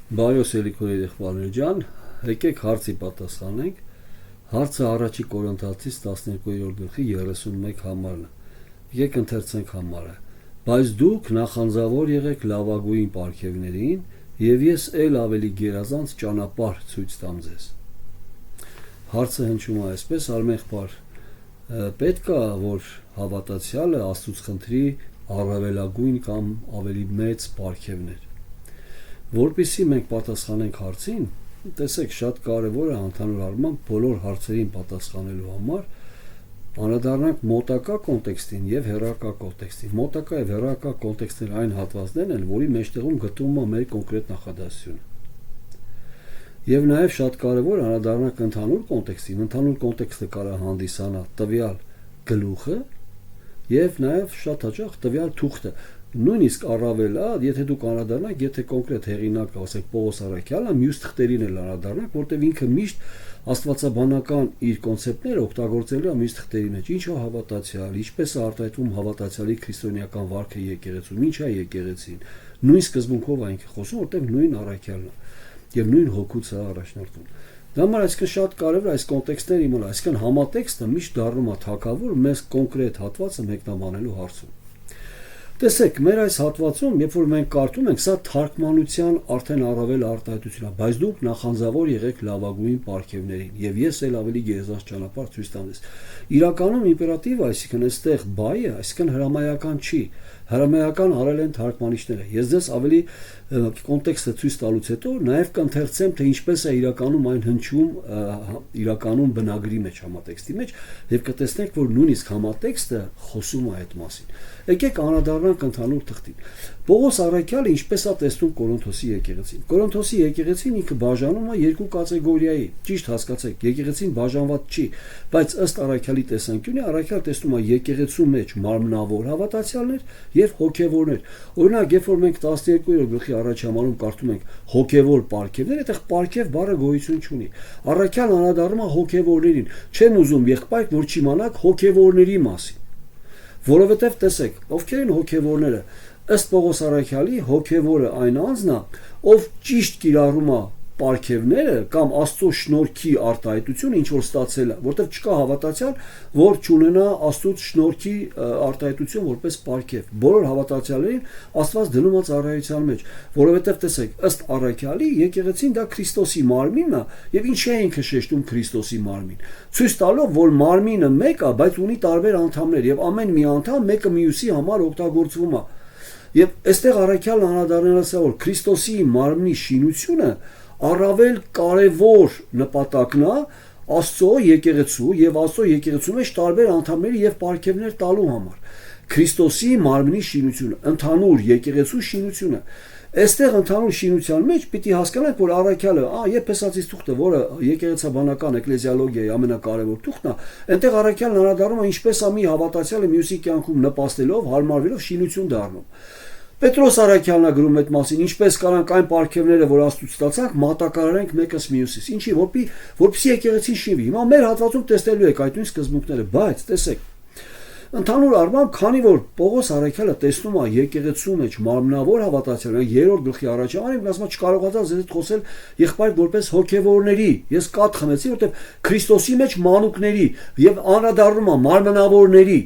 Բարոս Էլիկոյի եղբայրներ ջան, եկեք հարցի պատասխանենք։ Հարցը առաջի Կորինթացիս 12-րդ գլխի 31 համարն է։ Եկեք ընթերցենք համարը։ Բայց դուք նախանձավոր եղեք լավագույն պարգևներին, եւ ես ել ավելի գերազանց ճանապարհ ցույց տամ ձեզ։ Հարցը հնչում է այսպես. Արմեղբար, պետք է որ հավատացյալը Աստծուց խնդրի առավելագույն կամ ավելի մեծ պարգևներ։ Որպեսզի մենք պատասխանենք հարցին, տեսեք, շատ կարևոր է ընդհանուր առմամբ բոլոր հարցերին պատասխանելու համար անդրադառնանք մոտակա կոնտեքստին եւ հեռակա կոնտեքստին։ Մոտակա եւ հեռակա կոնտեքստները այն հատվածներն են, որի մեջտեղում գտնվում է մեր կոնկրետ նախադասությունը։ Եվ նաեւ շատ կարևոր է անդրադառնանք ընդհանուր կոնտեքստին։ Ընդհանուր կոնտեքստը կարող է հանդիսանալ տվյալ գլուխը եւ նաեւ շատ հաճախ տվյալ թուղթը։ Նույնիսկ առավել է, եթե դուք անդրադառնաք, եթե կոնկրետ հեղինակը, ասենք Պողոս Արաքյալը, մյուս թղթերին էլ անդրադառնաք, որտեղ ինքը միշտ աստվածաբանական իր կոնցեպտները օգտագործելու է մյուս թղթերի մեջ։ Ինչ է հավատացյալ, ինչպես է արտահայտվում հավատացյալի քրիստոնեական վարքը եկեղեցում, ինչ է եկեղեցին։ Նույն սկզբունքով է ինքը խոսում, որտեղ նույն Արաքյալն է եւ նույն հոգուց է առաջնորդում։ Դա համար այսքան շատ կարևոր է այս կոնտեքստները իմանալ, այսքան համատեքստը միշտ դառնում է թագավոր մեզ կոնկրետ հատվածը մեկնաբանելու հարցում։ Տեսեք, մեր այս հատվածում, երբ որ մենք կարդում ենք, սա թարգմանության արդեն առավել արտահայտություն է, բայց դուք նախանձավոր եղեք լավագույն պարգևներին, եւ ես ել ավելի գերազանց ճանապարհ ցույց տամ ձեզ։ Իրականում իմպերատիվ, այսինքն այստեղ բայ է, այսինքն հրամայական չի։ Հրամայական արել են թարգմանիչները։ Ես ձեզ ավելի կոնտեքստը ցույց տալուց հետո նաև կընթերցեմ, թե ինչպես է իրականում այն հնչում իրականում բնագրի մեջ, համատեքստի մեջ, եւ կտեսնեք, որ նույնիսկ համատեքստը խոսում է այդ մասին։ Եկեք անդրադառնանք ընդհանուր թղթին։ Պողոս Արաքյալը ինչպես է տեսնում Կորինթոսի եկեղեցին։ Կորինթոսի եկեղեցին ինքը բաժանում է երկու կատեգորիայի։ Ճիշտ հասկացեք, եկեղեցին բաժանված չի, բայց ըստ Արաքյալի տեսանկյունի Արաքյալը տեսնում է եկեղեցու մեջ մարմնավոր հավատացյալներ եւ հոգեվորներ։ Օրինակ, երբ որ մենք 12-րդ գլխի առաջ համարում կարդում ենք հոգեվոր պարգևներ, այդտեղ պարգև բառը գոյություն չունի։ Առաքյալն անդրադառնում է հոգեվորներին։ Չեն ուզում եղբայրք, որ չիմանաք հոգեվորների մասին։ Որովհետև տեսեք, ովքեր են հոգեվորները։ Ըստ Պողոս Արաքյալի հոգեվորը այն անձն է, ով ճիշտ կիրառում է պարգևները կամ Աստծո շնորհքի արտահայտությունը, ինչ որ ստացել է, որտեղ չկա հավատացյալ, որ չունենա Աստծո շնորհքի արտահայտություն որպես պարգև։ Բոլոր հավատացյալներին Աստված դնում է ծառայության մեջ, որովհետև տեսեք, ըստ Արաքյալի եկեղեցին դա Քրիստոսի մարմինն է, եւ ինչ է ինքը շեշտում Քրիստոսի մարմին, ցույց տալով, որ մարմինը մեկ է, բայց ունի տարբեր անդամներ, եւ ամեն մի անդամ մեկը մյուսի համար օգտագործվում է։ Եվ այստեղ Արաքյալն անդրադառնալիս է, որ Քրիստոսի մարմնի շինությունը առավել կարևոր նպատակն է Աստծո եկեղեցու եւ Աստծո եկեղեցու մեջ տարբեր անդամների եւ պարգևներ տալու համար։ Քրիստոսի մարմնի շինությունը, ընդհանուր եկեղեցու շինությունը։ Այստեղ ընդհանուր շինության մեջ պիտի հասկանանք, որ Արաքյալը, Եփեսացիս թուղթը, որը եկեղեցաբանական էկլեզիոլոգիայի ամենակարևոր թուղթն է, այնտեղ Արաքյալն անդրադառնում է ինչպես է մի հավատացյալը մյուսի կյանքում նպաստելով, հարմարվելով շինություն դառնում։ Պետրոս Արաքյալն է գրում այդ մասին, ինչպես կարանք այն պարգևները, որ Աստծուց ստացանք, մատակարարենք մեկս մյուսից։ Ինչի, որպեսզի եկեղեցին շինվի։ Հիմա մեր հատվածում տեսնելու եք այդ նույն սկզբունքները, բայց տեսեք, ընդհանուր առմամբ, քանի որ Պողոս Արաքյալը տեսնում է եկեղեցու մեջ մարմնավոր հավատացյալները, երրորդ գլխի առաջավարին, ասում է չկարողացա ձեզ հետ խոսել եղբայր որպես հոգեվորների։ Ես կաթ խմեցի, որտեղ Քրիստոսի մեջ մանուկների եւ անդրադառնում է մարմնավորների,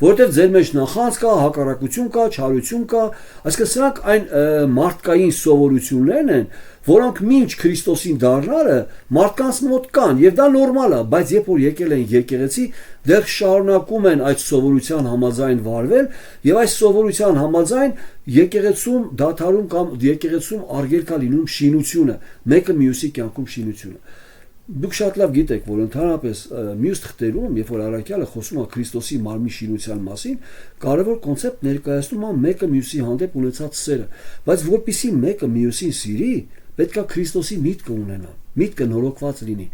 որովհետև ձեր մեջ նախանձ կա, հակառակություն կա, չարություն կա, այսինքն սրանք այն մարդկային սովորություններն են, որոնք մինչ Քրիստոսին դառնալը մարդկանց մոտ կան, եւ դա նորմալ է, բայց երբ որ եկել են եկեղեցի, դեռ շարունակում են այդ սովորության համաձայն վարվել, եւ այս սովորության համաձայն եկեղեցում դադարում կամ եկեղեցում արգելք է լինում շինությունը, մեկը մյուսի կյանքում շինությունը։ Դուք շատ լավ գիտեք, որ ընդհանրապես մյուս թղթերում, երբ որ Արաքյալը խոսում է Քրիստոսի մարմնի շինության մասին, կարևոր կոնցեպտ ներկայացնում է մեկը մյուսի հանդեպ ունեցած սերը, բայց որpիսի մեկը մյուսին սիրի, պետք է Քրիստոսի միտքը ունենա, միտքը նորոգված լինի։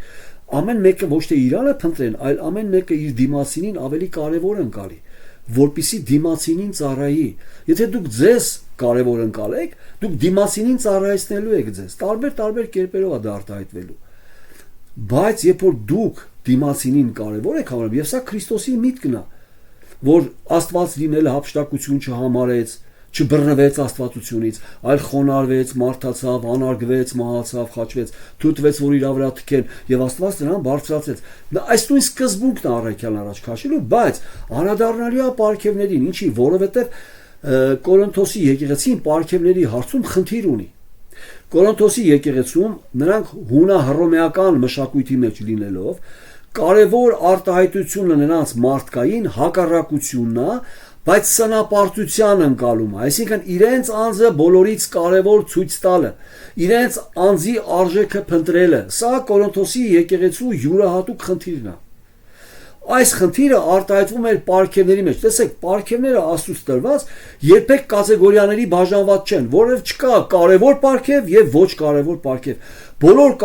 Ամեն մեկը ոչ թե իրանը փնտրեն, այլ ամեն մեկը իր դիմացինին ավելի կարևոր ընկալի, որpիսի դիմացինին ծառայի։ Եթե դուք ձեզ կարևոր ընկալեք, դուք դիմացինին ծառայեցնելու եք ձեզ, տարբեր կերպերով է դա արտահայտվելու։ Բայց երբ որ դուք դիմացինին կարևոր եք համարում, եւ սա Քրիստոսի միտքն է, որ Աստված լինելը հափշտակություն չհամարեց, չբռնվեց Աստվածությունից, այլ խոնարհվեց, մարդացավ, անարգվեց, մահացավ, խաչվեց, թույլտվեց, որ իր վրա թքեն, եւ Աստված նրան բարձրացրեց։ Այս նույն սկզբունքն է առաքյալն առաջ քաշելու, բայց անդրադառնալու է պարգևներին, ինչի, որովհետեւ Կորինթոսի եկեղեցին պարգևների հարցում խնդիր ունի։ Կորինթոսի եկեղեցում նրանք հունահռոմեական մշակույթի մեջ լինելով կարևոր արտահայտությունը նրանց մարդկային հակառակությունն է, բայց սնապարտության ընկալում է, այսինքն իրենց անձը բոլորից կարևոր ցույց տալը, իրենց անձի արժեքը փնտրելը, սա Կորինթոսի եկեղեցու յուրահատուկ խնդիրն է։ Այս խնդիրը արտահայտվում էր պարգևների մեջ։ Տեսեք, պարգևները Աստծուց տրված երբեք կատեգորիաների բաժանված չեն, որովհետև չկա կարևոր պարգև եւ ոչ կարևոր պարգև։ Բոլոր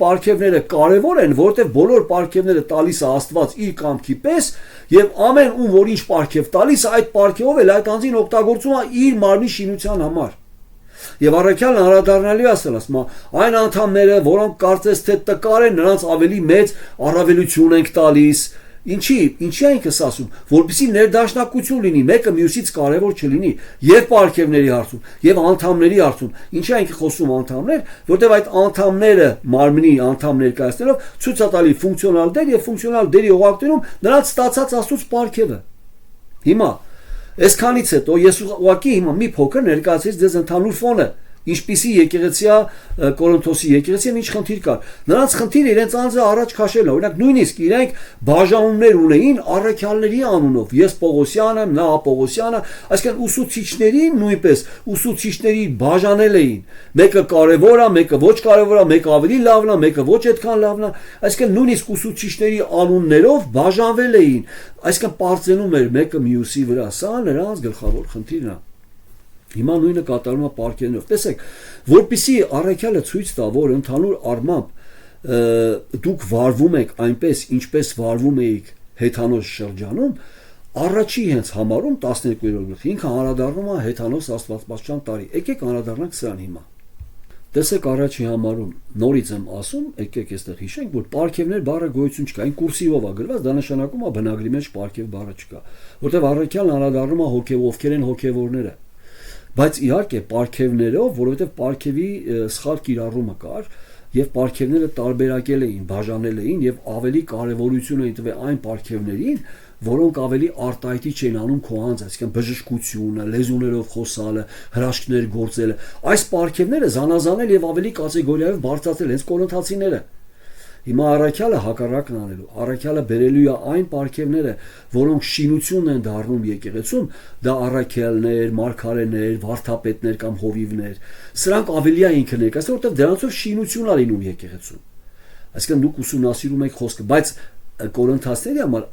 պարգևները կարևոր են, որովհետև բոլոր պարգևները տալիս է Աստված իր կամքի պես եւ ամեն ում որ ինչ պարգև տալիս է, այդ պարգևով էլ այդ անձին օգտագործում է իր մարմնի շինության համար։ Եւ առաքյալն անդրադառնալու ասում, այն անդամները, որոնք կարծես թե տկար են, նրանց ավելի մեծ առավելություն ենք տալիս։ Ինչի այնքս ասում, որպեսզի ներդաշնակություն լինի, մեկը մյուսից կարևոր չլինի, եւ պարգևների հարցում, եւ անդամների հարցում։ Ինչի այնք խոսում անդամներ, որտեղ այդ անդամները մարմնի անդամ ներկայացնելով ցույց է տալի ֆունկցիոնալ դեր եւ ֆունկցիոնալ դերի օղակներում նրանց ստացած Աստծուց պարգևը։ Հիմա այսքանից հետո ես ուղղակի հիմա մի փոքր ներկայացրի ձեզ ընդհանուր ֆոնը, ինչպիսի եկեղեցիա Կորինթոսի եկեղեցին ինչ խնդիր կար։ Նրանց խնդիրը իրենց անձը առաջ քաշելն է, օրինակ նույնիսկ իրենք բաժանումներ ունեին առաքյալների անունով, ես Պողոսյան եմ, նա Պողոսյանը, այսինքն ուսուցիչներին նույնպես ուսուցիչների բաժանել էին, մեկը կարևոր է, մեկը ոչ կարևոր է, մեկը ավելի լավն է, մեկը ոչ այդքան լավն է, այսինքն նույնիսկ ուսուցիչների անուններով բաժանվել էին, այսինքն պարծենում էր մեկը մյուսի վրա, սա նրանց գլխավոր խնդիրն է։ Հիմա նույնը կատարում է պարգևներով։ Տեսեք, որպեսզի առաքյալը ցույց տա, որ ընդհանուր առմամբ դուք վարվում եք այնպես, ինչպես վարվում էիք հեթանոս շրջանում, առաջի հենց համարում 12-րդ գլխի ինքը անդրադառնում է հեթանոս Աստվածպաշտպան տարի։ Եկեք անդրադառնանք սրան հիմա։ Տեսեք, առաջի համարում նորից եմ ասում, եկեք այստեղ հիշենք, որ պարգևներ բառը գոյություն չկա, այն կուրսիվով է գրված, դա նշանակում է բնագրի մեջ պարգև բառը չկա, որտեղ առաքյալն անդրադառնում է ովքեր են հոգևորները։ Բայց իհարկե պարգևներով, որովհետև պարգևի սխալ կիրառումը կար եւ պարգևները տարբերակել էին, բաժանել էին եւ ավելի կարեւորություն էին տվել այն պարգևներին, որոնք ավելի արտահայտիչ էին անում քո անձ, այսինքն բժշկությունը, լեզուներով խոսալը, հրաշքներ գործելը։ Այս պարգևները զանազանել եւ ավելի կատեգորիայով բարձրացել հենց կորինթացիները։ Հիմա առաքյալը հակառակն անելու, առաքյալը բերելու է այն պարգևները, որոնք շինությունն են դառնում եկեղեցում, դա առաքյալներ, մարգարեներ, վարդապետներ կամ հովիվներ, սրանք ավելի է ինքը ներկայացնում, որտեղ դրանցով շինություն է լինում եկեղեցում։ Այսինքն դուք ուսումնասիրում եք խոսքը, բայց կորինթացիների համար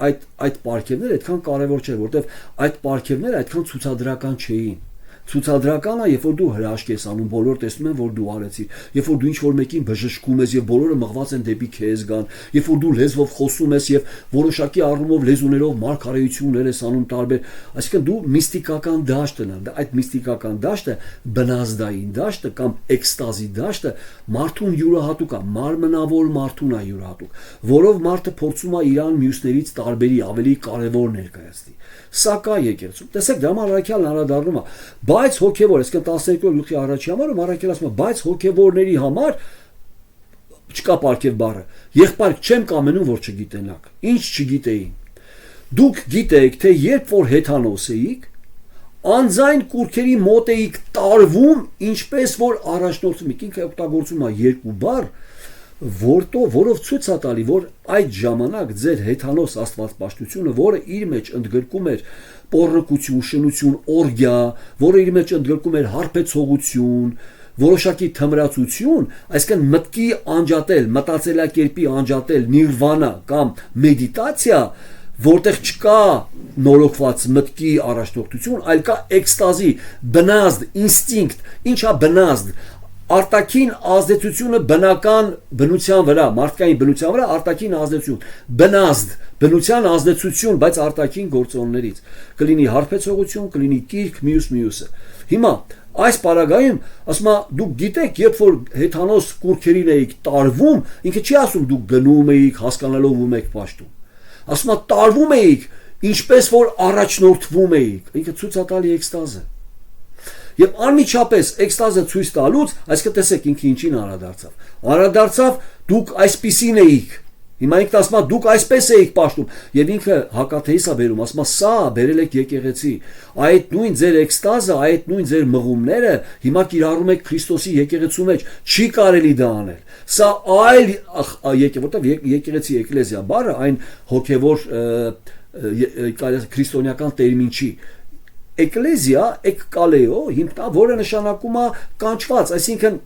այդ պարգևները այդքան կարևոր չէ, որտեղ այդ պարգևները այդքան ցուցադրական չէին։ Ցուցադրական է, երբ որ դու հրաշք ես անում, բոլորը տեսնում են, որ դու արեցիր, երբ որ դու ինչ-որ մեկին բժշկում ես եւ բոլորը մղված են դեպի քեզ գան, երբ որ դու լեզվով խոսում ես եւ որոշակի առումով լեզուներով մարգարեություններ ես անում տարբեր, այսինքն դու միստիկական դաշտն ես, այդ միստիկական դաշտը բնազդային դաշտը կամ էքստազի դաշտը մարդուն յուրահատուկ է, մարմնավոր մարդուն է յուրահատուկ, որով մարդը փորձում է իրան մյուսներից տարբերի ավելի կարևոր ներկայացնել։ Սա կա եկեղեցում։ Տեսեք, դա առաքյալն անդրադառնում է, բայց հոգևոր, այսինքն 12 գլխի առաջի համարում առաքյալը ասում է, բայց հոգևորների համար չկա պարգև բառը։ Եղբայր չեմ կամենում, որ չգիտենաք։ Ինչ չգիտեին։ Դուք գիտեք, թե երբ որ հեթանոս էիք, անձայն կուրքերի մոտ էիք տարվում, ինչպես որ առաջնորդում եք, ինքը օգտագործում է երկու բառ, որով ցույց է տալի, որ այդ ժամանակ ձեր հեթանոս աստվածպաշտությունը, որը իր մեջ ընդգրկում էր պոռնկություն, շնություն, օրգիա, որը իր մեջ ընդգրկում էր հարբեցողություն, որոշակի թմրացություն, այսինքն մտքի անջատել, մտածելակերպի անջատել, նիրվանա կամ մեդիտացիա, որտեղ չկա նորոգված մտքի առաջնորդություն, այլ կա էքստազի, բնազդ, ինստինկտ, ինչա բնազդ, արտաքին ազդեցությունը բնական բնության վրա, մարդկային բնության վրա արտաքին ազդեցություն, բնազդ, բնության ազդեցություն, բայց արտաքին գործոններից, կլինի հարբեցողություն, կլինի կիրք, մյուսը։ Հիմա այս պարագայում ասում է դուք գիտեք, երբ որ հեթանոս կուրքերին էիք տարվում, ինքը չի ասում դուք գնում էիք, հասկանալով ում եք պաշտում։ Ասում է տարվում էիք, ինչպես որ առաջնորդվում էիք, ինքը ցույց է տալի էքստազը։ Եվ անմիջապես էկստազը ցույց տալուց, այսինքն տեսեք ինքը ինչին անդրադարձավ։ Անդրադարձավ դուք այսպիսին էիք։ Հիմա ինքն ասում է դուք այսպես էիք պաշտում եւ ինքը հակաթեիս է բերում, ասում է սա բերել եք եկեղեցի, այդ նույն ձեր էկստազը, այդ նույն ձեր մղումները հիմա կիրառում եք Քրիստոսի եկեղեցու մեջ, չի կարելի դա անել։ Սա այլ որտեղ եկեղեցի էկլեզիա բառը այն հոգեվոր քրիստոնեական տերմին չի։ Էկլեզիա էկկալեո հիմքն որը նշանակում է կանչված, այսինքն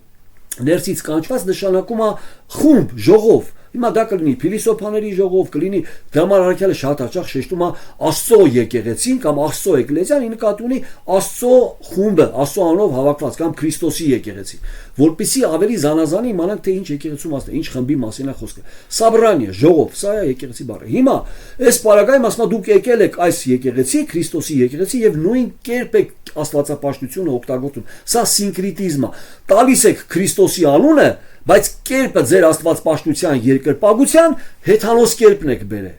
ներսից կանչված նշանակում է խումբ, ժողով։ Հիմա դա կլինի փիլիսոփաների ժողով, կլինի դրամար առաքյալը շատ հաճախ շեշտում է Աստծո եկեղեցին կամ Աստծո էկլեզիան, ի նկատի ունի Աստծո խումբը, Աստծո անունով հավաքված կամ Քրիստոսի եկեղեցին, որպեսզի ավելի զանազան իմանանք թե ինչ եկեղեցու մասն է, ինչ խմբի մասին է խոսքը։ Սաբրանիա, ժողով, սա է եկեղեցի բառը։ Հիմա այս պարագայում ասում է դուք եկել եք այս եկեղեցի, Քրիստոսի եկեղեցի եւ նույն կերպ եք աստվածապաշտությունը օգտագործում։ Սա սինկրետիզմ է։ Տալիս եք Քրիստոսի անունը, բայց կերպը ձեր աստվածապաշտության երկրպագության հեթանոս կերպն եք բերել։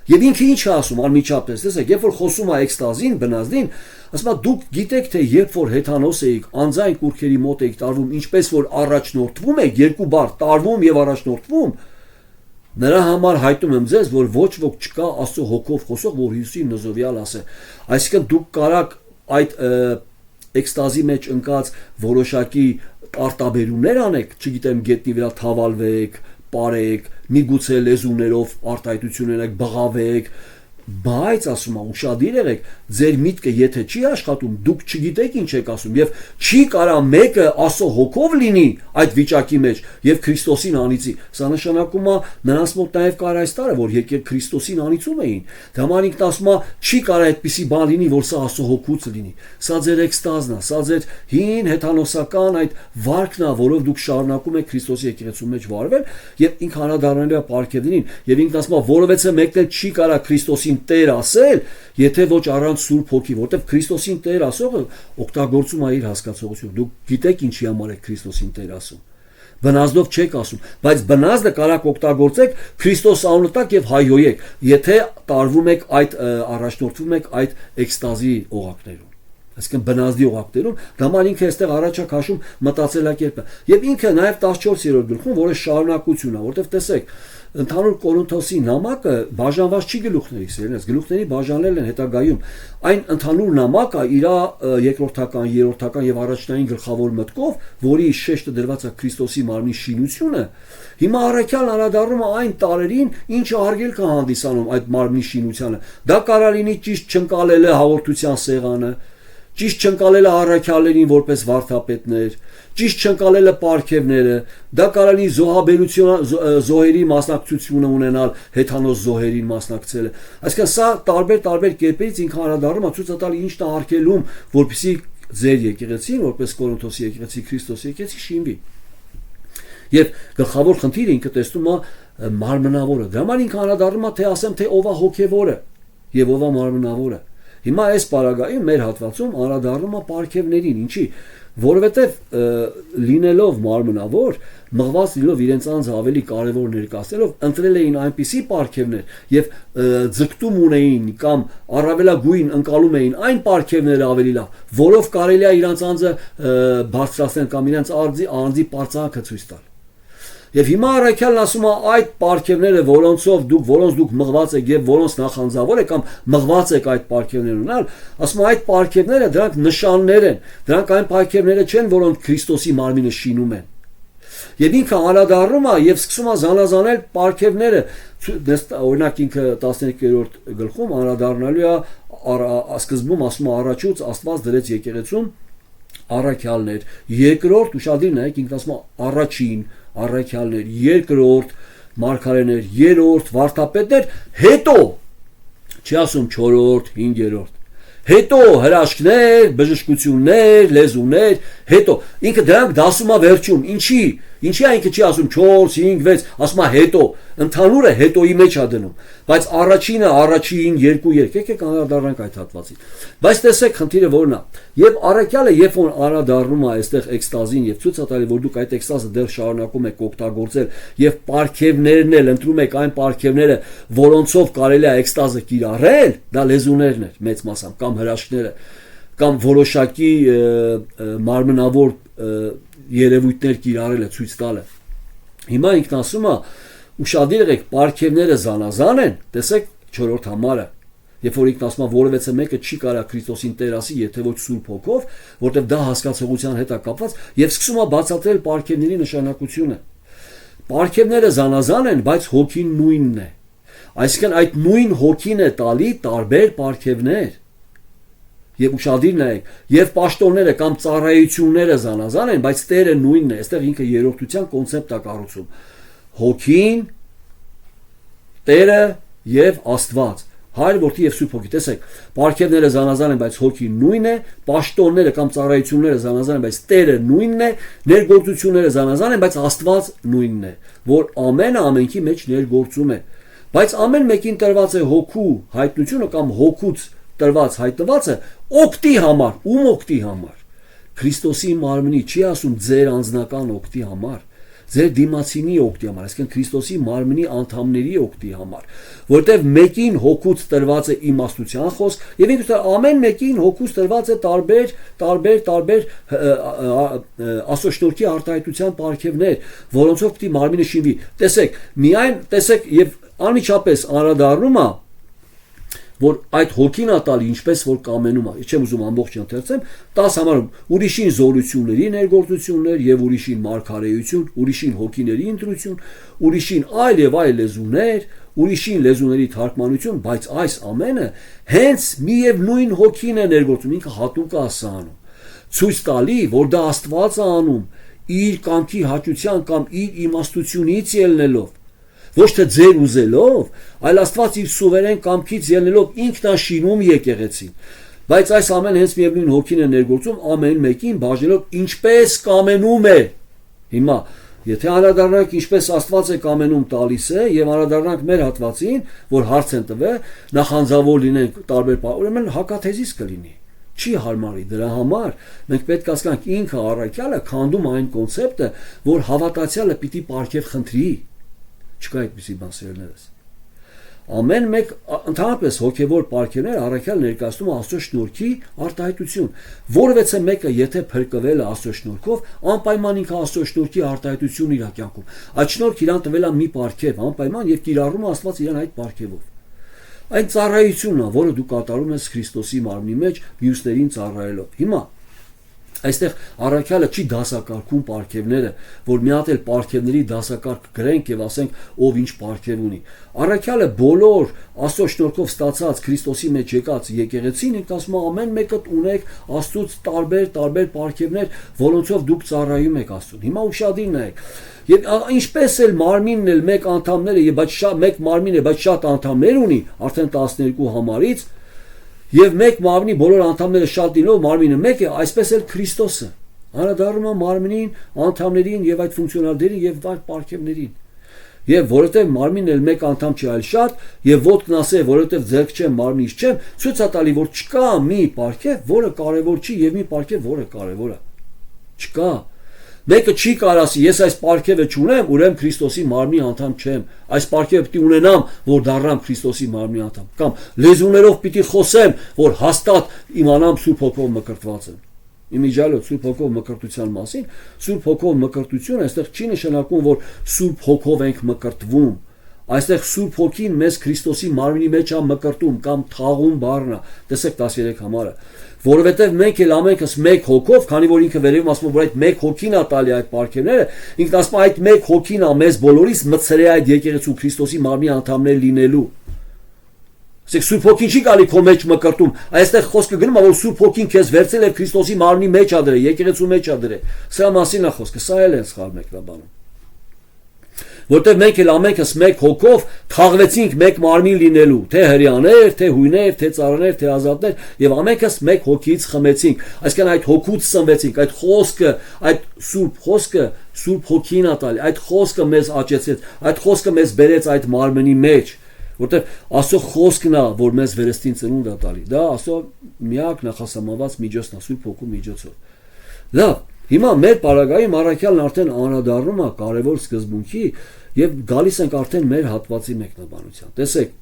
Եվ ինքը ինչ է ասում անմիջապես, տեսեք, երբ որ խոսում է էկստազին, բնազդին, ասում է դուք գիտեք թե երբ որ հեթանոս էիք, անձայն կուրքերի մոտ էիք տարվում, ինչպես որ առաջնորդվում եք, երկու բառ տարվում եւ առաջնորդվում, նրա համար հայտնում եմ ձեզ, որ ոչ ոք չկա Աստծո հոգով խոսող, որ Հիսուսի նզովյալ ասե։ Այսինքն դուք կարաք այդ էկստազի մեջ ընկած որոշակի արտաբերումներ անեք, չգիտեմ, գետնի վրա թավալվեք, պարեք, միգուցե լեզուներով արտահայտություն ունեք, բղավեք, բայց ասում եմ, ուշադիր եղեք, ձեր միտքը եթե չի աշխատում, դուք չգիտեք ինչ եք ասում եւ չի կարա մեկը Աստծո հոգով լինի այդ վիճակի մեջ եւ Քրիստոսին անիծի։ Սա նշանակում է նրանց մոտ նաեւ կար այս տարը, որ եկել Քրիստոսին անիծում էին։ Դաման ինքն ասում է, չի կարա այդպիսի բան լինի, որ սա Աստծո հոգուց լինի։ Սա ձեր էկստազն է, սա ձեր հին հեթանոսական այդ վարքն է, որով դուք շարունակում եք Քրիստոսի եկեղեցու մեջ վարվել եւ ինքը հանրադառնալու է պարգևներին եւ ինքն ասում է, որովհետեւ մեկն էլ չի կարա Քրիստոսին Տեր ասել, եթե ոչ առանց Սուրբ Հոգի, որտեղ Քրիստոսին Տեր ասողը օգտագործում է իր հասկացողությունը։ Դուք գիտեք ինչի համար է Քրիստոսին Տեր ասում։ Բնազդով չեք ասում, բայց բնազդը կարաք օգտագործեք Քրիստոս անունը տակ եւ հայհոյեք, եթե տարվում եք այդ առաջնորդվում եք այդ էկստազի օղակներում։ Այսինքն բնազդի օղակներում, դաման ինքը այստեղ առաջ է քաշում մտածելակերպը։ Եվ ինքը նաեւ 14-րդ գլխում, որը շարունակություն է, որտեղ տեսեք, ընդհանուր Կորինթոսի նամակը բաժանված չի գլուխներից, ելնես գլուխների բաժանելն են հետագայում։ Այն ընդհանուր նամակը իր երկրորդական, երրորդական եւ առաջնային գլխավոր մտքով, որի շեշտը դրված է Քրիստոսի մարմնի շինությունը, հիմա առաքյալն անդրադառնում է այն տարերին, ինչը արգելք է հանդիսանում այդ մարմնի շինությանը։ Դա կարող է լինի ճիշտ չընկալելը հաղորդության սեղանը, ճիշտ չընկալելը առաքյալներին որպես վարդապետներ, ճիշտ չընկալելը պարգևները, դա կարող է զոհաբերություն զոհերի մասնակցությունը ունենալ, հեթանոս զոհերին մասնակցելը։ Այսինքն սա տարբեր կերպերից ինքը անդրադառնում է ցույց տալ ինչն է արգելում, որպեսզի ձեր եկեղեցին, որպես Կորինթոսի եկեղեցի, Քրիստոսի եկեղեցի շինվի։ Եվ գլխավոր խնդիրը ինքը տեսնում է մարմնավորը։ Դրա համար ինքը անդրադառնում է թե ասեմ թե ով է հոգևորը եւ ով է մարմնավորը։ Հիմա այս պարագայում մեր հատվածում անդրադառնում է պարգևներին, ինչի, որովհետև լինելով մարմնավոր, մղված լինելով իրենց անձը ավելի կարևոր ներկայացնելով, ընտրել էին այնպիսի պարգևներ եւ ձգտում ունեին կամ առավելագույն ընկալում էին այն պարգևները ավելի լավ, որով կարելի է իրենց անձը բարձրացնել կամ իրենց անձի պարծանքը ցույց տալ։ Եվ հիմա առաքյալն ասում է այդ պարգևները, որոնց դուք մղված եք եւ որոնց նախանձավոր եք կամ մղված եք այդ պարգևներն ունենալ, ասում է այդ պարգևները դրանք նշաններ են, դրանք այն պարգևները չեն, որոնք Քրիստոսի մարմինը շինում են։ Եվ ինքը անդրադառնում է եւ սկսում է զանազանել պարգևները, օրինակ ինքը 13-րդ գլխում անդրադառնալու է սկզբում ասում է առաջուց Աստված դրեց եկեղեցում առաքյալներ, երկրորդ ուշադիր նայեք ինքը ասում է առաջին առաքյալներ, երկրորդ մարգարեներ, երրորդ վարդապետներ, հետո չի ասում 4-րդ, 5-րդ, հետո հրաշքներ, բժշկություններ, լեզուներ, հետո ինքը դրանք դասում է վերջում, ինչի ինքը չի ասում 4, 5, 6, ասում է հետո, ընդհանուրը հետոյի մեջ է դնում, բայց առաջինը, առաջին, 2, եկեք անդրադառնանք այդ հատվածին։ Բայց տեսեք խնդիրը որն է, եւ առաքյալը երբ որ անդրադառնում է այստեղ էկստազին եւ ցույց տալի, որ դուք այդ էկստազը դեռ շարունակում եք օգտագործել եւ պարգևներն էլ ընտրում եք այն պարգևները, որոնցով կարելի է էկստազը կիրառել, դա լեզուներն են մեծ մասամբ կամ հրաշքները, կամ որոշակի մարմնավոր երևույթներ կիրառելը, ցույց տալը։ Հիմա ինքն ասում է, ուշադիր եղեք, պարգևները զանազան են, տեսեք 4-րդ համարը, երբ որ ինքն ասում է, որևէ մեկը չի կարող Քրիստոսին Տեր ասի, եթե ոչ Սուրբ Հոգով, որտեղ դա հասկացողության հետ է կապված, եւ սկսում է բացատրել պարգևների նշանակությունը։ Պարգևները զանազան են, բայց հոգին նույնն է։ Այսինքն այդ նույն հոգին է տալի տարբեր պարգևներ։ Եվ ուշադիր նայեք, եւ պաշտոնները կամ ծառայությունները զանազան են, բայց Տերը նույնն է։ Այստեղ ինքը երրորդության կոնցեպտ է կառուցում։ Հոգին, Տերը եւ Աստված, Հայր, Որդի եւ Սուրբ Հոգի։ Տեսեք, պարգևները զանազան են, բայց հոգին նույնն է, պաշտոնները կամ ծառայությունները զանազան են, բայց Տերը նույնն է, ներգործությունները զանազան են, բայց Աստված նույնն է, որ ամենը ամենքի մեջ ներգործում է։ Բայց ամեն մեկին տրված է հոգու հայտնությունը կամ հոգուց տրված հայտնվածը օգտի համար, ում օգտի համար։ Քրիստոսի մարմնի չի ասում ձեր անձնական օգտի համար, ձեր դիմացինի օգտի համար, այսինքն Քրիստոսի մարմնի անդամների օգտի համար, որտեղ մեկին հոգուց տրված է իմաստության խոսք, եւ ինքը ամեն մեկին հոգուց տրված է տարբեր աստծո արտահայտության պարգևներ, որոնցով պիտի մարմինը շինվի։ Տեսեք, եւ անմիջապես անդրադառնում է, որ այդ հոգին է տալի, ինչպես որ կամենում է։ Չեմ ուզում ամբողջ ընթերցեմ, 10 համարում ուրիշին զորությունների ներգործություններ եւ ուրիշին մարգարեություն, ուրիշին հոգիների ընտրություն, ուրիշին այլ եւ այլ լեզուներ, ուրիշին լեզուների թարգմանություն, բայց այս ամենը հենց մի եւ նույն հոգին է ներգործում, ինքը հատուկ է ասանում, ցույց տալի, որ դա Աստված է անում իր կամքի հաճության կամ իր իմաստությունից ելնելով, ոչ թե ձեր ուզելով, այլ Աստված իր սուվերեն կամքից ելնելով ինքն է շինում եկեղեցին։ Բայց այս ամեն հենց միևնույն հոգին է ներգործում ամեն մեկին բաժնելով ինչպես կամենում է։ Հիմա եթե անդրադառնանք ինչպես Աստված է կամենում տալիս է եւ անդրադառնանք մեր հատվածին, որ հարց են տվել, նախանձավոր լինենք տարբեր ուրեմն հակաթեզիս կլինի։ Չի հարմարի դրա համար մենք պետք է հասկանանք ինքը առաքյալը քանդում այն կոնցեպտը, որ հավատացյալը պիտի պարգև խնդրի։ Չկա այդպիսի բան սերներս։ Ամեն մեկ ընդհանրապես հոգևոր պարգևներ առաքյալ ներկայացնում է Աստծո շնորհքի արտահայտություն։ Որևէ մեկը եթե փրկվել է Աստծո շնորհքով, անպայման ինքը Աստծո շնորհքի արտահայտությունն իր կյանքում։ Այդ շնորհքը իրան տվել է մի պարգև, անպայման եւ կիրառում է Աստված իրան այդ պարգևով։ Այն ծառայությունն է, որը դու կատարում ես Քրիստոսի մարմնի մեջ մյուսներին ծառայելով։ Հիմա այստեղ առաքյալը չի դասակարգում պարգևները, որ մի հատ էլ պարգևների դասակարգ գրենք եւ ասենք ով ինչ պարգև ունի։ Առաքյալը բոլոր Աստծո շնորհքով ստացած Քրիստոսի մեջ եկած եկեղեցին, ինքն ասում է ամեն մեկը ունեք Աստծոց տարբեր պարգևներ, որոնցով դուք ծառայում եք Աստծուն։ Հիմա ուշադիր նայեք։ Եվ ինչպես էլ մարմինն էլ մեկ անդամներ է, բայց մեկ մարմին է, բայց շատ անդամներ ունի, արդեն 12 համարից Եվ մեկ մարմնի բոլոր անդամները շատ լինելով մարմինը մեկ է, այսպես էլ Քրիստոսը անդրադառնում է մարմնին, անդամներին եւ այդ ֆունկցիոնալներին եւ այդ պարգևներին։ Եվ որովհետեւ մարմինն էլ մեկ անդամ չի, այլ շատ, եւ ոտքն ասե, որովհետեւ ձեռք չեմ, մարմնից չեմ, ցույց է տալի, որ չկա մի պարգև, որը կարեւոր չի եւ մի պարգև, որը կարեւոր է։ Չկա։ Մեկը չի կարող ասի, ես այս պարգևը չունեմ, ուրեմն Քրիստոսի մարմնի անդամ չեմ։ Այս պարգևը պիտի ունենամ, որ դառնամ Քրիստոսի մարմնի անդամ։ Կամ լեզուներով պիտի խոսեմ, որ հաստատ իմանամ Սուրբ Հոգով մկրտված եմ։ Իմիջիալոց Սուրբ Հոգով մկրտության մասին, Սուրբ Հոգով մկրտությունը այստեղ չի նշանակում, որ Սուրբ Հոգով ենք մկրտվում։ Այստեղ Սուրբ Հոգին մեզ Քրիստոսի մարմնի մեջ է մկրտում կամ թաղում բառն է։ Տեսեք 13 համարը։ Որովհետև մենք էլ ամենքս մեկ հոգով, քանի որ ինքը վերևում ասում է, որ այդ մեկ հոգին է տալի այդ պարգևները, ինքն ասում է այդ մեկ հոգին է մեզ բոլորիս մցրել այդ եկեղեցու Քրիստոսի մարմնի անդամներ լինելու։ Ասեք Սուրբ Հոգին չի գալի քո մեջ մկրտում, այստեղ խոսքը գնում է, որ Սուրբ Հոգին քեզ վերցել է Քրիստոսի մարմնի մեջ ա դրել, եկեղեցու մեջ ա դրել։ Սրա մասին է խոսքը, սա էլ է սխալ մեկնաբանում։ Որտեղ մենք էլ ամենքս մեկ հոգով թաղվեցինք մեկ մարմին լինելու, թե հрьяաներ, թե հույներ, թե ծառաներ, թե ազատներ, եւ ամենքս մեկ հոգից խմեցինք։ Այսինքն այդ հոգուց սնվեցինք, այդ խոսքը, այդ Սուրբ խոսքը, Սուրբ Հոգին ա տալի, այդ խոսքը մեզ աճեցրեց, այդ խոսքը մեզ բերեց այդ մարմնի մեջ, որտեղ Աստծո խոսքն է, որ մեզ վերստին ծնունդ է տալի։ Դա Աստծո միակ նախասահմանված միջոցն է, Սուրբ Հոգու միջոցով։ Լավ, հիմա մեր պարագայում առաքյալն արդեն անդրադառնում է կարևոր սկզբունքի եւ գալիս ենք արդեն մեր հատվածի մեկնաբանության։ Տեսեք,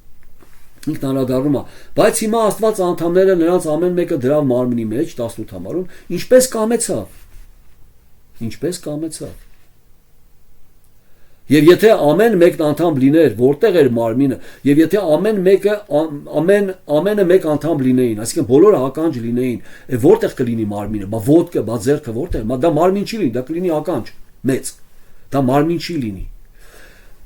ինքն անդրադառնում է, բայց հիմա Աստված անդամները նրանց ամեն մեկը դրավ մարմնի մեջ 18 համարում, ինչպես կամեցավ։ Եվ եթե ամեն մեկն անդամ լիներ, որտեղ էր մարմինը, եւ եթե ամենը մեկ անդամ լինեին, այսինքն բոլորը ականջ լինեին, որտեղ կլինի մարմինը, բա ոտքը, բա ձեռքը որտեղ, դա մարմին չի լինի, դա կլինի ականջ, մեծ, դա մարմին չի լինի։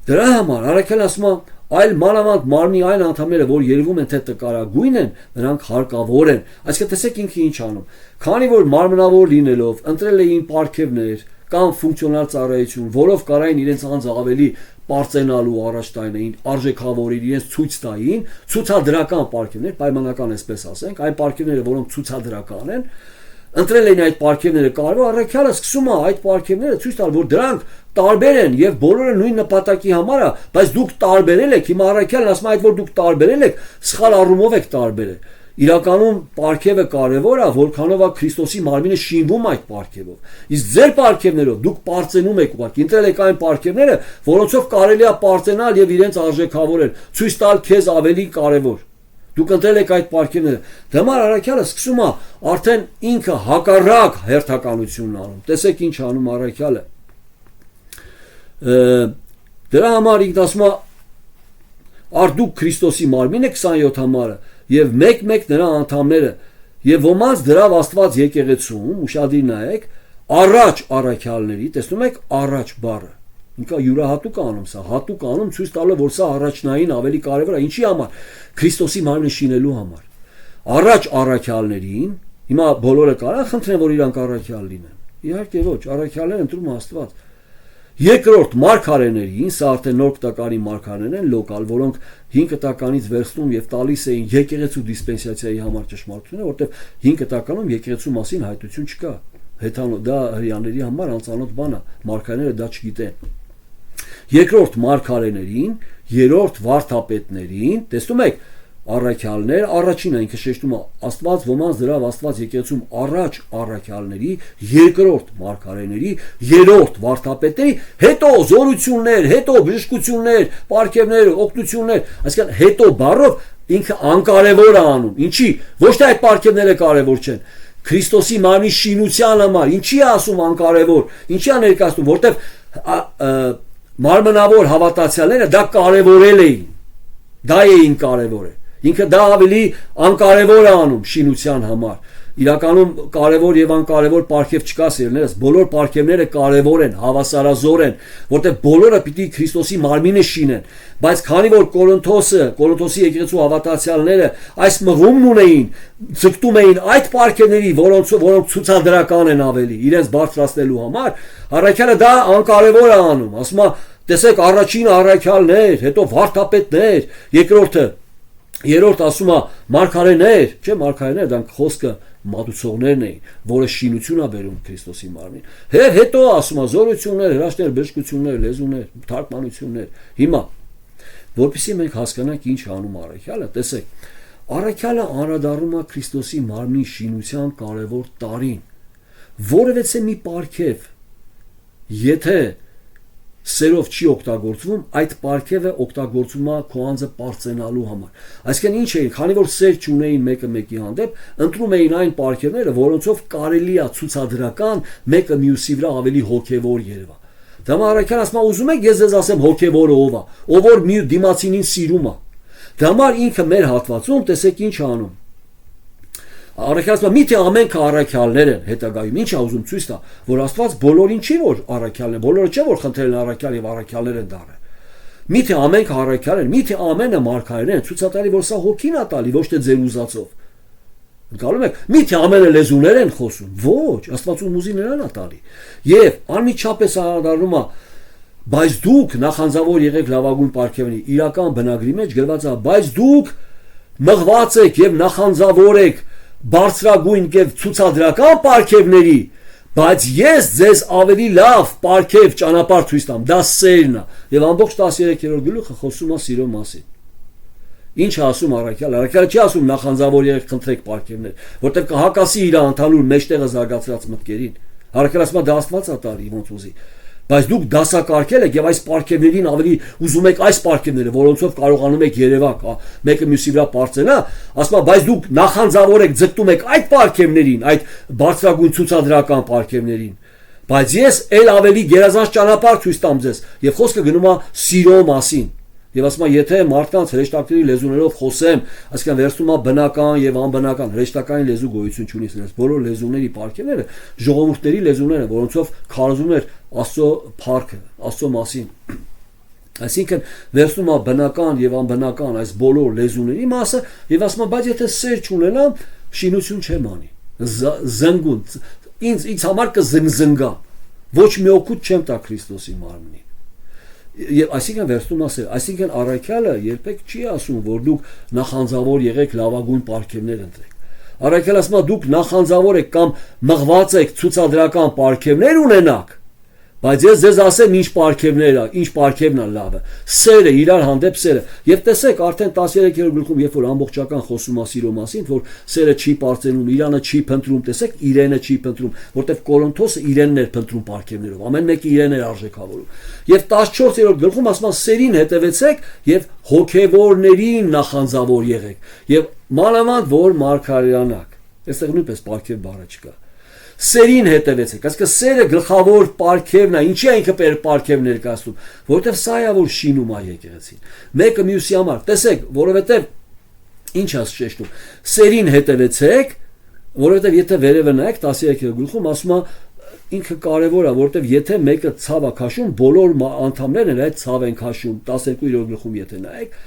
Դրա համար առաքյալն ասում է, այլ մանավանդ մարմնի այն անդամները, որ երևում են թե տկարագույն են, նրանք հարկավոր են։ Այսինքն տեսեք ինքը ինչ անում։ Քանի որ մարմնավոր լինելով ընտրել էին պարգևներ կամ ֆունկցիոնալ ծառայություն, որով կարային իրենց անձը ավելի պարծենալու առաջ տայնային, արժեքավորին, իրենց ցույց տային, ցուցադրական պարգևներ, պայմանական այսպես ասենք, այն պարգևները, որոնք ցուցադրական են, ընտրել էին այդ պարգևները կարևոր, առաքյալը սկսում է այդ պարգևները ցույց տալ, որ դրանք տարբեր են եւ բոլորը նույն նպատակի համար է, բայց դուք տարբերել եք, հիմա առաքյալն ասում է այդ որ դուք տարբերել եք, սխալ առումով եք տարբերել։ Իրականում պարգևը կարևոր է, որքանով է Քրիստոսի մարմինը շինվում այդ պարգևով։ Իսկ ձեր պարգևներով դուք պարծենում եք ուղղակի, ընտրել եք այն պարգևները, որոնցով կարելի է պարծենալ եւ իրենց արժեքավորել, ցույց տալ քեզ ավելի կարևոր։ Դուք ընտրել եք այդ պարգևները։ Դեմար առաքյալը սկսում է արդեն ինքը հակառակ հերթականությունն անում։ Տեսեք ինչ անում առաքյալը։ Դրա համար ինքն ասում է արդուք Քրիստոսի մարմինը 27 համարը եւ մեկ-մեկ նրա անդամները եւ ոմանց դրավ Աստված եկեղեցում, ուշադիր նայեք, առաջ առաքյալների, տեսնում եք առաջ բառը։ Ինքը յուրահատուկ անում սա, հատուկ անում ցույց տալով որ սա առաջնային ավելի կարևոր է, ինչի համար։ Քրիստոսի մարմինը շինելու համար։ Առաջ առաքյալներին, հիմա բոլորը կարան խնդրեն որ իրանք առաքյալ լինեն։ Իհարկե ոչ, առաքյալները ընտրում Աստված։ Երկրորդ մարգարեներին, սա արդեն նոր կտականի մարգարեներն են լոկալ, որոնք 5 կտականից վերցնում եւ տալիս էին եկեղեցու դիսպենսացիայի համար ճշմարտությունը, որտեղ 5 կտականում եկեղեցու մասին հայտություն չկա։ Հետանո դա հрьяաների համար անծանոթ բան է, մարգարեները դա չգիտեն։ Երկրորդ մարգարեներին, երրորդ վարդապետներին, տեսնում եք, առաքյալներ, առաջինը ինքը շեշտում է Աստված ոմանց դրավ Աստված եկեղեցում առաջ առաքյալների, երկրորդ մարգարեների, երրորդ վարդապետների, հետո զորություններ, հետո բժշկություններ, պարգևներ, օգնություններ, այսինքն հետո բառով ինքը անկարևոր է անում։ Ինչի՞, ոչ թե այդ պարգևները կարևոր չեն։ Քրիստոսի մարմնի շինության համար, ինչի է ասում անկարևոր, ինչի է ներկայացնում, որտեղ մարմնավոր հավատացյալները դա կարևորել էին, դա էին կարևորել։ Ինքը դա ավելի անկարևոր է անում շինության համար։ Իրականում կարևոր եւ անկարևոր պարգև չկա սիրելիներս, բոլոր պարգևները կարևոր են, հավասարազոր են, որտեղ բոլորը պիտի Քրիստոսի մարմինը շինեն, բայց քանի որ Կորինթոսի եկեղեցու հավատացյալները այս մղումն ունեին, ձգտում էին այդ պարգևների, որոնք ցուցադրական են ավելի, իրենց բարձրացնելու համար, առաքյալը դա անկարևոր է անում, ասում է, տեսեք առաջին առաքյալներ, հետո վարդապետներ, երրորդ ասում է մարգարեներ, չէ, մարգարեներ, դրանք խոսքը մատուցողներն էին, որը շինություն է բերում Քրիստոսի մարմին։ Հետո ասում է զորություններ, հրաշքներ, բժշկություններ, լեզուներ, թարգմանություններ։ Հիմա, որպեսզի մենք հասկանանք ինչ անում առաքյալը, տեսեք, առաքյալը անդրադառնում է Քրիստոսի մարմնի շինության կարևոր տարին, որևէ մի պարգև, եթե սերով չի օգտագործվում, այդ պարգևը օգտագործվում է քո անձը պարծենալու համար։ Այսինքն ինչ է, քանի որ սեր չունեին մեկը մեկի հանդեպ, ընտրում էին այն պարգևները, որոնցով կարելի է ցուցադրական մեկը մյուսի վրա ավելի հոգևոր երևա։ Դա առաքյալն ասում է, ուզում եք ես ձեզ ասեմ հոգևորը ով է, ով որ մի դիմացինին սիրում է։ Դա համար ինքը մեր հատվածում տեսեք ինչ անում։ Առաքյալը միթե ամեն առաքյալներ են հետագայում ինչ է ուզում ցույց տա որ Աստված բոլորին չի որ առաքյալն է բոլորը չէ որ խնդրել են առաքյալ եւ առաքյալներ են դառել միթե ամեն առաքյալ են միթե ամենը մարգարեն են ցույցատալի որ սա հոգին է տալի ոչ թե ձեր ուզածով գալու եք միթե ամենը լեզուներ են խոսում ոչ Աստված ուզի նրան է տալի եւ անմիջապես անդառնում է բայց դուք նախանձավոր եղեք լավագույն պարգևների իրական բնագրի մեջ գրված է բայց դուք մղված եք եւ նախանձավոր եք բարձրագույն եւ ցուցադրական պարգևների, բայց ես ձեզ ավելի լավ պարգև ճանապարհ ցույց տամ, դա սերն է։ Եվ ամբողջ 13-րդ գլուխը խոսում է սիրո մասին։ Ինչ է ասում առաքյալը չի ասում նախանձավոր եղեք խնդրեք պարգևներ, որտեղ կհակասի իր ընդհանուր մեջտեղը զարգացած մտքերին։ Առաքյալը ասում է դա Աստված է տալի ոնց ուզի։ Բայց դուք դասակարգել եք եւ այս պարգևներին ավելի ուզում եք այս պարգևները, որոնցով կարողանում եք Երևան, մեկը մյուսի վրա բարձրանա, ասում եմ, բայց դուք նախանձավոր եք, ձգտում եք այդ պարգևներին, այդ բարձրագույն ցուցադրական պարգևներին։ Բայց ես ել ավելի գերազանց ճանապարհ ցույց տամ ձեզ, եւ խոսքը գնում է սիրո մասին։ Եվ ասում եմ, եթե մարդկանց հրեշտակների լեզուներով խոսեմ, այսինքն վերցնում եմ բնական եւ անբնական, հրեշտակային լեզու գոյություն չունի, սրանց բոլոր լեզուների պարգևները ժողովուրդների լեզուներ են, որոնցով քարոզում էր Աստծո փառքը, Աստծո մասին։ Այսինքն վերցնում եմ բնական եւ անբնական այս բոլոր լեզուների մասը եւ ասում եմ, բայց եթե սեր չունենամ, շինություն չեմ անի։ Զնգուն, ինձ համար կզնգզնգա։ Ոչ մի օգուտ չեմ տա Քրիստոսի մարմնին։ Եվ այսինքն վերցնում ասել, այսինքն առաքյալը երբեք չի ասում, որ դուք նախանձավոր եղեք լավագույն պարգևներ ընտրեք։ Առաքյալը ասում է, դուք նախանձավոր եք կամ մղված եք ցուցադրական պարգևներ ունենաք, բայց ես ձեզ ասեմ ինչ պարգևներ, ինչ պարգևն է լավը։ Սերը, իրար հանդեպ սերը։ Եվ տեսեք, արդեն 13-րդ գլխում, երբ որ ամբողջական խոսում է սիրո մասին, որ սերը չի պարծենում, Իրանը չի փնտրում, տեսեք, իրենը չի փնտրում, որտեվ Կորինթոսը իրենն էր փնտրում պարգևներով, ամեն մեկը իրեն էր արժեքավորում։ Եվ 14-րդ գլխում ասում է, սերին հետևեցեք եւ հոգեվորներին նախանձավոր եղեք եւ մանավանդ որ մարգարեանաք։ Այստեղ նույնպես պարգև բառը չկա։ Սերին հետևեցեք, այսինքն սերը գլխավոր պարգևն է, ինչի է ինքը պարգև ներկայացնում, որովհետև սա է որ շինում է եկեղեցին։ Մեկը մյուսի համար, տեսեք, որովհետև ինչ է շեշտում, սերին հետևեցեք, որովհետև եթե վերևը նայեք 13-րդ գլխում ասում է ինքը կարևոր է, որովհետև եթե մեկը ցավ է քաշում, բոլոր անդամներն այդ ցավ են քաշում, 12-րդ գլխում եթե նայեք,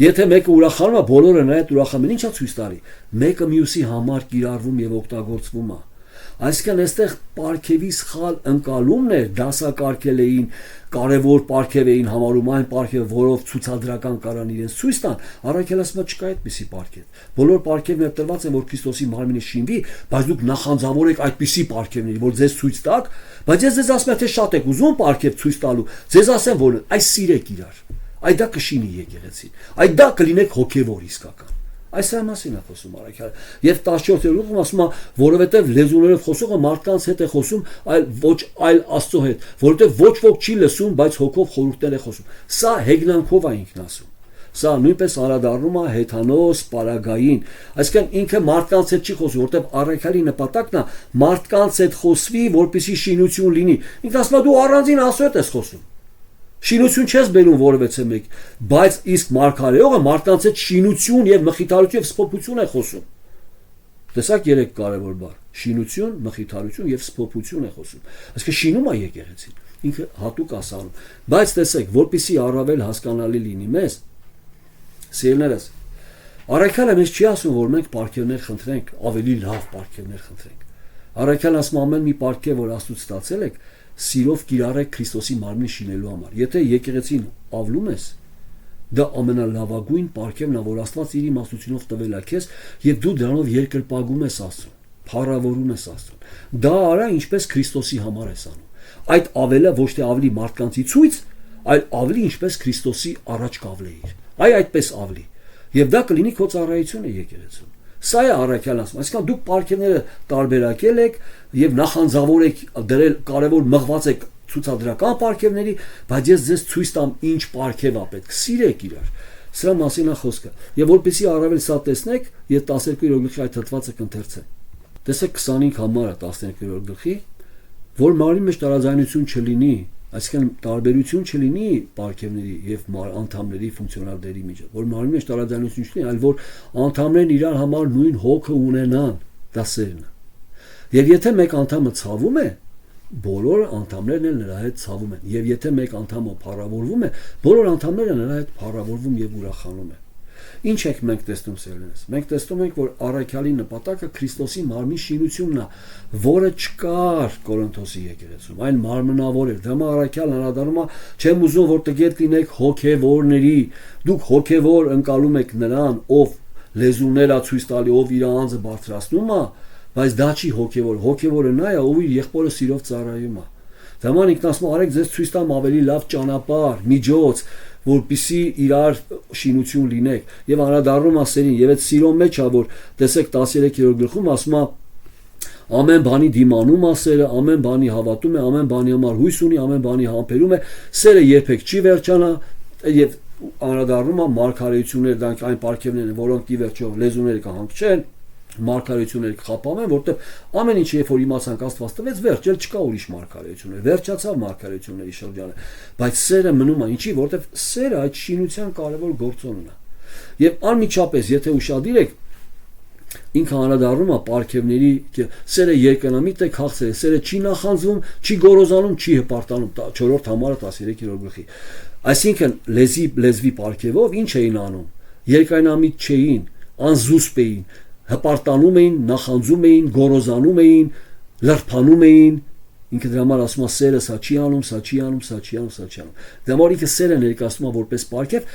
եթե մեկը ուրախանում է, բոլորը նա այդ ուրախանում են, ի՞նչ է ցույց տալի։ Մեկը մյուսի համար կիրառվում եւ օգտագործվում է։ Այսինքն այստեղ պարգևի սխալ ընկալումն էր, դասակարգել էին, կարևոր պարգև էին համարում այն պարգևը, որով ցուցադրական կարան իրենց ցույց տան, առաքյալը ասում է չկա այդպիսի պարգև։ Բոլոր պարգևները տրված են, որ Քրիստոսի մարմինը շինվի, բայց դուք նախանձավոր եք այդպիսի պարգևների, որ ձեզ ցույց տակ, բայց ես ձեզ ասում եմ, թե շատ եք ուզում պարգև ցույց տալու, ձեզ ասեմ, որ այս սիրեք իրար, այդ դա կշինի եկեղեցին, այդ դա կլինեք հոգևոր իսկական։ Այս մասին է խոսում առաքյալը։ Եվ 14-րդ գլխում ասում է, որովհետև լեզուներով խոսողը մարդկանց հետ է խոսում, այլ ոչ այլ Աստծո հետ, որովհետև ոչ ոք չի լսում, բայց հոգով խորհուրդներ է խոսում։ Սա հեգնանքով է ինքն ասում։ Սա նույնպես անդրադառնում է հեթանոս պարագային։ Այսինքն ինքը մարդկանց հետ չի խոսում, որովհետև առաքյալի նպատակն է մարդկանց հետ խոսվի, որպեսզի շինություն լինի։ Ինքն ասում է դու առանձին Աստծո հետ ես խոսում։ Շինություն չես բերում որևէ մեկ, բայց իսկ մարգարեողը մարդկանց հետ շինություն եւ մխիթարություն եւ սփոփություն է խոսում։ Տեսակ 3 կարևոր բառ՝ շինություն, մխիթարություն եւ սփոփություն է խոսում։ Այսինքն շինում է եկեղեցին, ինքը հատուկ ասանում։ Բայց տեսեք, որpիսի առավել հասկանալի լինի մեզ, սիրելիներս, առաքյալը մեզ չի ասում, որ մենք պարգևներ խնդրենք, ավելի լավ պարգևներ խնդրենք։ Առաքյալը ասում ամեն մի պարգև, որ Աստծուց ստացել եք, սիրով կիրառեք Քրիստոսի մարմնի շինելու համար։ Եթե եկեղեցին ավլում ես, դա ամենալավագույն պարգևն է, որ Աստված իր իմաստությունով տվել է քեզ, եւ դու դրանով երկրպագում ես Աստծուն, փառավորում ես Աստծուն։ Դա արա ինչպես Քրիստոսի համար ես անում։ Այդ ավելը ոչ թե ավելի մարդկանցի ցույց, այլ ավելի ինչպես Քրիստոսի առաջ կավլեիր։ Այդպես ավելի։ Եվ դա կլինի քո ծառայությունը եկեղեցում։ Սա է առաքյալն ասում, այսինքն դուք պարգևները տարբերակել եք եւ նախանձավոր եք դրել կարևոր մղված եք ցուցադրական պարգևների, բայց ես ձեզ ցույց տամ ինչ պարգև է պետք։ Սիրեք իրար։ Սրա մասին է խոսքը։ Եվ որպեսզի առավել սա տեսնեք, ես 12-րդ գլխի այդ հատվածը կընթերցեմ։ Տեսեք 25 համարը 12-րդ գլխի, որ մարմնի մեջ տարաձայնություն չլինի, այսինքն տարբերություն չլինի պարգևների եւ անդամների ֆունկցիոնալների միջեւ, որ մարմնի մեջ տարաձայնություն չլինի, այլ որ անդամներն իրար համար նույն հոգը ունենան, դա սերն է։ Եվ եթե մեկ անդամը ցավում է, բոլոր անդամներն էլ նրա հետ ցավում են, եւ եթե մեկ անդամը փառավորվում է, բոլոր անդամները նրա հետ փառավորվում եւ ուրախանում են։ Ինչ եք մենք տեսնում սերներս։ Մենք տեսնում ենք, որ առաքյալի նպատակը Քրիստոսի մարմնի շինությունն է, որը չկար Կորինթոսի եկեղեցում, այն մարմնավոր էր։ Դա առաքյալն անդրադառնում է, չեմ ուզում որ տգետ լինեք հոգևորների, դուք հոգևոր ընկալում եք նրան, ով լեզուներ է ցույց տալի, ով իր անձը բարձրացնում է, բայց դա չի հոգևոր։ Հոգևորը նա է, ով իր եղբորը սիրով ծառայում է։ Դաման ինքն ասում է, արեք ձեզ ցույց տամ ավելի լավ ճանապարհ, միջոց, որպեսզի իրար շինություն լինեք եւ անդրադառնում ասերին եւ այդ սիրո մեջ է որ տեսեք 13-րդ գլխում ասում է ամեն բանի դիմանում է սերը, ամեն բանի հավատում է, ամեն բանի համար հույս ունի, ամեն բանի համբերում է, սերը երբեք չի վերջանա եւ անդրադառնում է մարգարեությունները, դրանք այն պարգևներն են, որոնք ի վերջո լեզուները կհանգչեն, մարգարեությունները կխապանեն, որտեղ ամեն ինչ երբ որ իմացանք Աստված տվեց, վերջ, էլ չկա ուրիշ մարգարեություններ, վերջացավ մարգարեությունների շրջանը, բայց սերը մնում է, ինչի, որտեղ սերը այդ շինության կարևոր գործոնն է։ Եվ անմիջապես, եթե ուշադիր եք, ինքը անդրադառնում է պարգևների, սերը երկնամիտ է, քաղցր է, սերը չի նախանձվում, չի գոռոզանում, չի հպարտանում, 4-րդ համարը 13-րդ գլխի։ Այսինքն լեզվի պարգևով ինչ էին անում, երկայնամիտ չէին, անզուսպ էին, հպարտանում էին, նախանձում էին, գոռոզանում էին, լրփանում էին, ինքը դրա համար ասում է սերը սա չի անում, սա չի անում, սա չի անում, սա չի անում։ Դրա համար ինքը սերը ներկայացնում է որպես պարգև,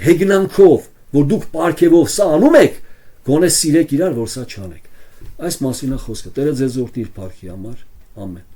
հեգնանքով, որ դուք պարգևով սա անում եք, գոնե սիրեք իրար, որ սա չանեք։ Այս մասին է խոսքը։ Տերը ձեզ օրհնի իր փառքի համար։ Ամեն։